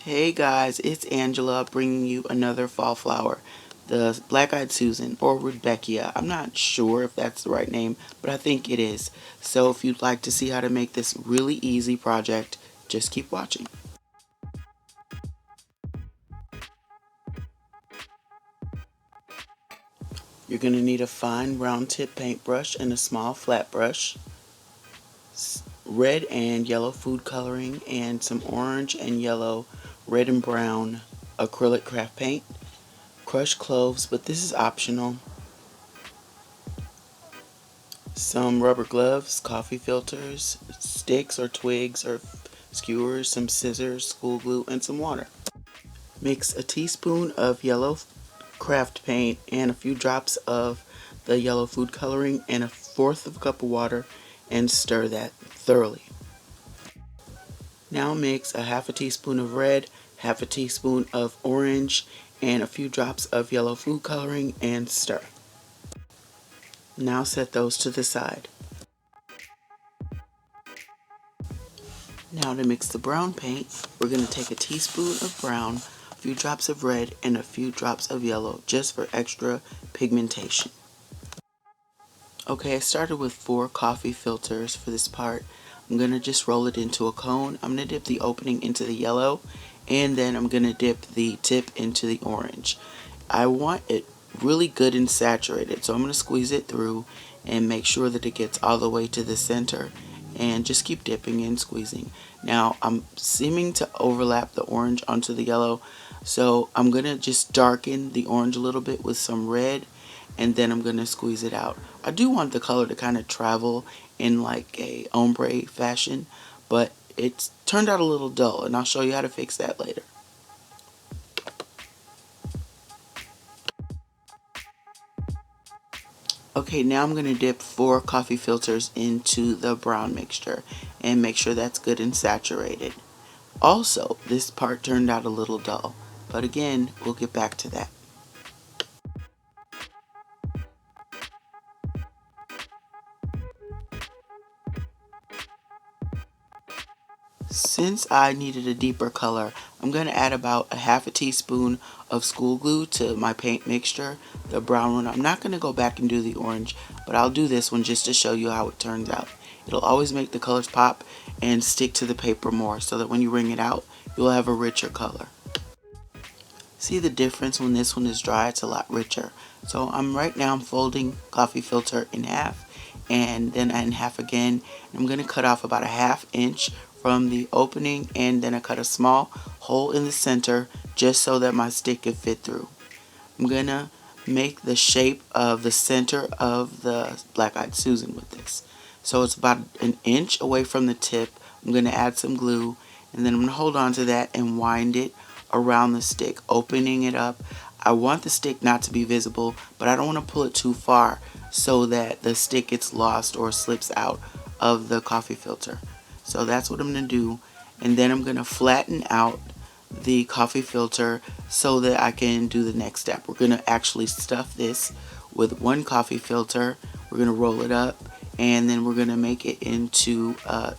Hey guys, it's Angela bringing you another fall flower, the black-eyed Susan or Rudbeckia. I'm not sure if that's the right name, but I think it is. So if you'd like to see how to make this really easy project, just keep watching. You're going to need a fine round tip paintbrush and a small flat brush, red and yellow food coloring, and some orange and yellow, red and brown acrylic craft paint, crushed cloves, but this is optional, some rubber gloves, coffee filters, sticks or twigs or skewers, some scissors, school glue, and some water. Mix a teaspoon of yellow craft paint and a few drops of the yellow food coloring and a fourth of a cup of water and stir that thoroughly. Now mix a half a teaspoon of red, half a teaspoon of orange, and a few drops of yellow food coloring and stir. Now set those to the side. Now to mix the brown paint, we're going to take a teaspoon of brown, a few drops of red, and a few drops of yellow just for extra pigmentation. Okay, I started with 4 coffee filters for this part. I'm going to just roll it into a cone. I'm going to dip the opening into the yellow, and then I'm going to dip the tip into the orange. I want it really good and saturated, so I'm going to squeeze it through and make sure that it gets all the way to the center, and just keep dipping and squeezing. Now I'm seeming to overlap the orange onto the yellow, so I'm going to just darken the orange a little bit with some red, and then I'm going to squeeze it out. I do want the color to kind of travel in like a ombre fashion, but it's turned out a little dull, and I'll show you how to fix that later. Okay, now I'm going to dip 4 coffee filters into the brown mixture and make sure that's good and saturated. Also, this part turned out a little dull, but again, we'll get back to that. Since I needed a deeper color, I'm going to add about a half a teaspoon of school glue to my paint mixture, the brown one. I'm not going to go back and do the orange, but I'll do this one just to show you how it turns out. It'll always make the colors pop and stick to the paper more so that when you wring it out, you'll have a richer color. See the difference when this one is dry? It's a lot richer. So right now I'm folding coffee filter in half and then in half again. I'm going to cut off about a ½ inch from the opening, and then I cut a small hole in the center just so that my stick can fit through. I'm going to make the shape of the center of the black-eyed Susan with this. So it's about an inch away from the tip. I'm going to add some glue, and then I'm going to hold on to that and wind it around the stick, opening it up. I want the stick not to be visible, but I don't want to pull it too far so that the stick gets lost or slips out of the coffee filter. So that's what I'm going to do, and then I'm going to flatten out the coffee filter so that I can do the next step. We're going to actually stuff this with 1 coffee filter. We're going to roll it up, and then we're going to make it into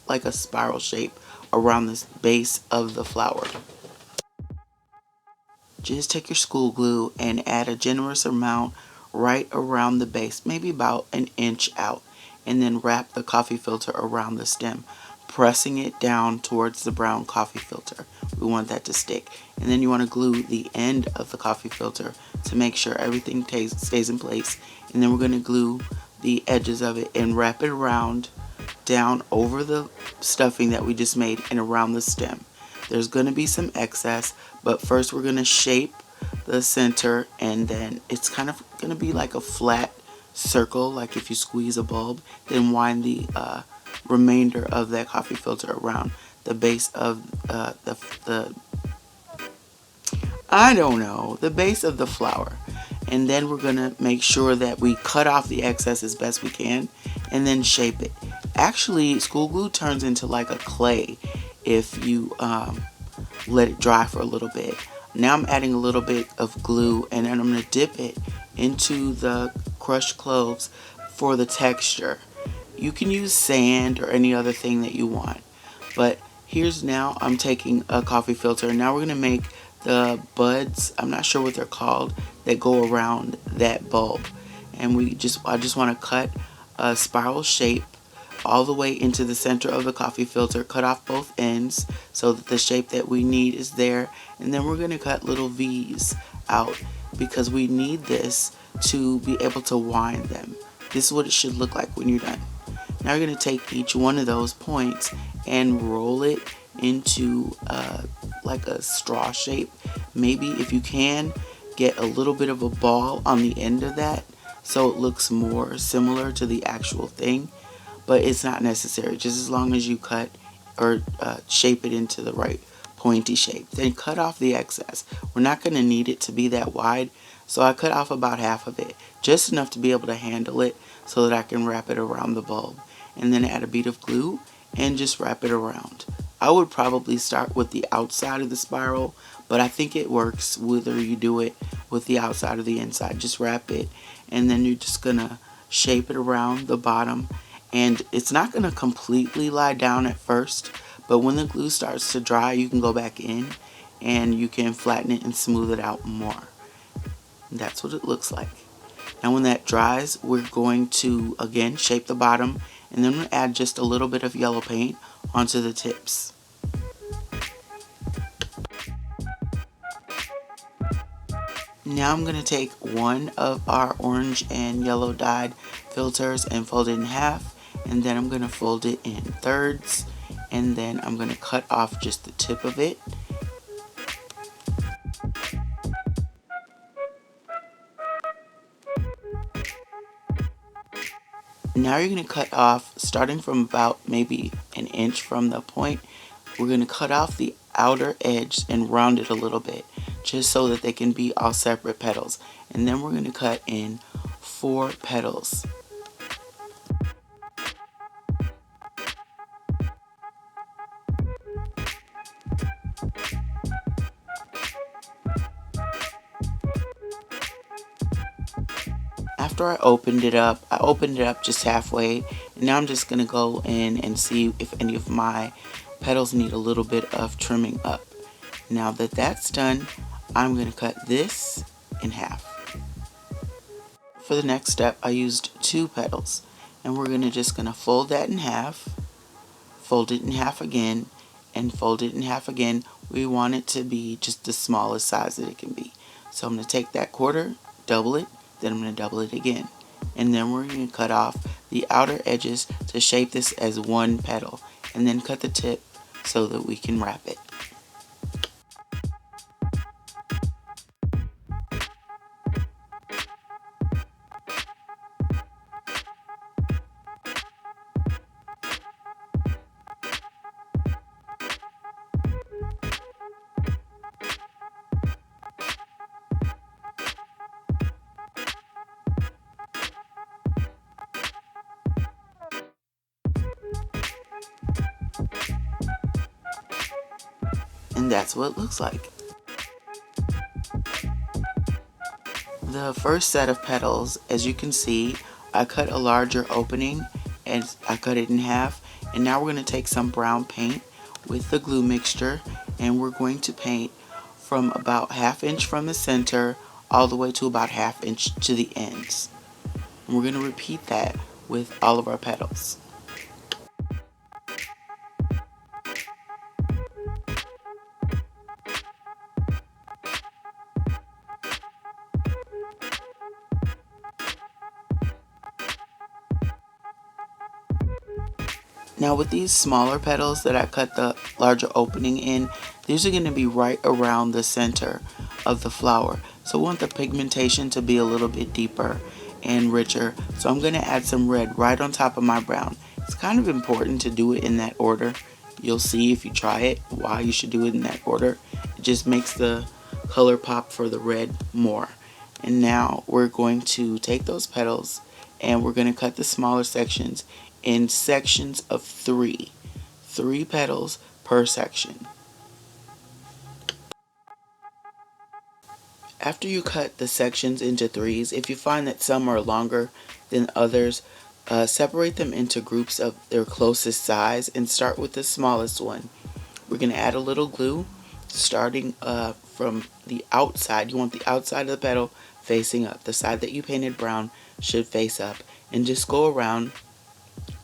like a spiral shape around the base of the flower. Just take your school glue and add a generous amount right around the base, maybe about an inch out, and then wrap the coffee filter around the stem, pressing it down towards the brown coffee filter. We want that to stick. And then you want to glue the end of the coffee filter to make sure everything stays in place. And then we're going to glue the edges of it and wrap it around down over the stuffing that we just made and around the stem. There's going to be some excess, but first we're going to shape the center, and then it's kind of going to be like a flat circle, like if you squeeze a bulb. Then wind the remainder of that coffee filter around the base of the base of the flower. And then we're going to make sure that we cut off the excess as best we can and then shape it. Actually, school glue turns into like a clay if you let it dry for a little bit. Now I'm adding a little bit of glue, and then I'm going to dip it into the crushed cloves for the texture. You can use sand or any other thing that you want, but Here's now I'm taking a coffee filter, and now we're going to make the buds, I'm not sure what they're called, that go around that bulb. And I just want to cut a spiral shape all the way into the center of the coffee filter, cut off both ends so that the shape that we need is there, and then we're going to cut little V's out because we need this to be able to wind them. This is what it should look like when you're done. Now you're going to take each one of those points and roll it into like a straw shape. Maybe if you can, get a little bit of a ball on the end of that so it looks more similar to the actual thing, but it's not necessary, just as long as you cut or shape it into the right pointy shape. Then cut off the excess. We're not going to need it to be that wide, so I cut off about half of it, just enough to be able to handle it so that I can wrap it around the bulb. And then add a bead of glue and just wrap it around. I would probably start with the outside of the spiral, but I think it works whether you do it with the outside or the inside. Just wrap it, and then you're just gonna shape it around the bottom, and it's not gonna completely lie down at first, but when the glue starts to dry, you can go back in and you can flatten it and smooth it out more. That's what it looks like. Now when that dries, we're going to again shape the bottom, and then we'll add just a little bit of yellow paint onto the tips. Now I'm going to take one of our orange and yellow dyed filters and fold it in half, and then I'm going to fold it in thirds, and then I'm going to cut off just the tip of it. Now you're going to cut off, starting from about maybe an inch from the point, we're going to cut off the outer edge and round it a little bit, just so that they can be all separate petals. And then we're going to cut in 4 petals. After I opened it up just halfway, and now I'm just going to go in and see if any of my petals need a little bit of trimming up. Now that that's done, I'm going to cut this in half. For the next step, I used 2 petals, and we're just going to fold that in half, fold it in half again, and fold it in half again. We want it to be just the smallest size that it can be. So I'm going to take that quarter, double it, then I'm going to double it again. And then we're going to cut off the outer edges to shape this as one petal, and then cut the tip so that we can wrap it. And that's what it looks like. The first set of petals, as you can see, I cut a larger opening and I cut it in half. And now we're going to take some brown paint with the glue mixture, and we're going to paint from about 1/2 inch from the center all the way to about 1/2 inch to the ends. And we're going to repeat that with all of our petals. Now with these smaller petals that I cut the larger opening in, these are going to be right around the center of the flower. So we want the pigmentation to be a little bit deeper and richer. So I'm going to add some red right on top of my brown. It's kind of important to do it in that order. You'll see if you try it why you should do it in that order. It just makes the color pop for the red more. And now we're going to take those petals and we're going to cut the smaller sections in sections of 3. 3 petals per section. After you cut the sections into 3s, if you find that some are longer than others, separate them into groups of their closest size and start with the smallest one. We're going to add a little glue starting from the outside. You want the outside of the petal facing up. The side that you painted brown should face up. And just go around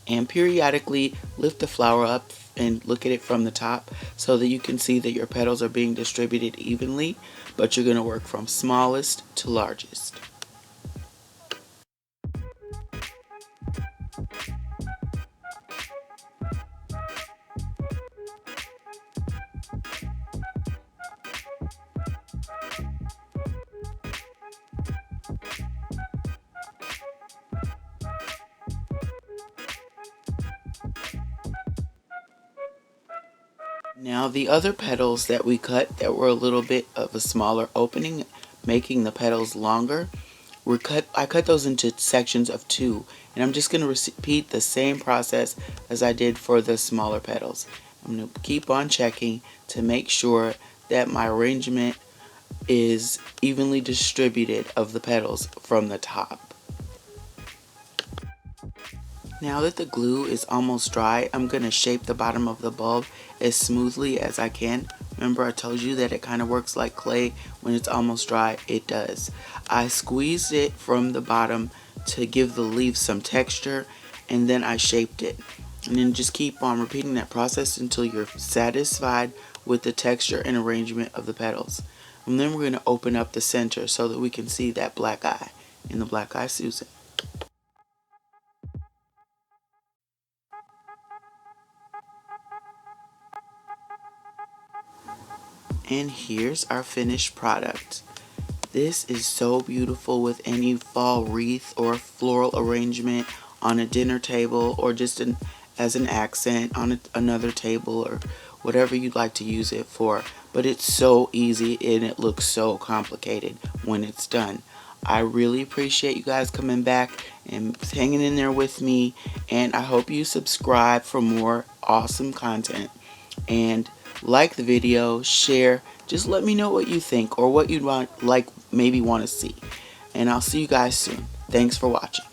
and periodically lift the flower up and look at it from the top so that you can see that your petals are being distributed evenly, but you're going to work from smallest to largest. Now the other petals that we cut that were a little bit of a smaller opening, making the petals longer, I cut those into sections of 2, and I'm just going to repeat the same process as I did for the smaller petals. I'm going to keep on checking to make sure that my arrangement is evenly distributed of the petals from the top. Now that the glue is almost dry, I'm going to shape the bottom of the bulb as smoothly as I can. Remember, I told you that it kind of works like clay when it's almost dry. It does. I squeezed it from the bottom to give the leaf some texture, and then I shaped it. And then just keep on repeating that process until you're satisfied with the texture and arrangement of the petals. And then we're going to open up the center so that we can see that black eye in the Black Eye Susan. And here's our finished product. This is so beautiful with any fall wreath or floral arrangement on a dinner table, or just as an accent on another table, or whatever you'd like to use it for. But it's so easy and it looks so complicated when it's done. I really appreciate you guys coming back and hanging in there with me, and I hope you subscribe for more awesome content. And like the video, share, just let me know what you think or what you'd maybe want to see. And I'll see you guys soon. Thanks for watching.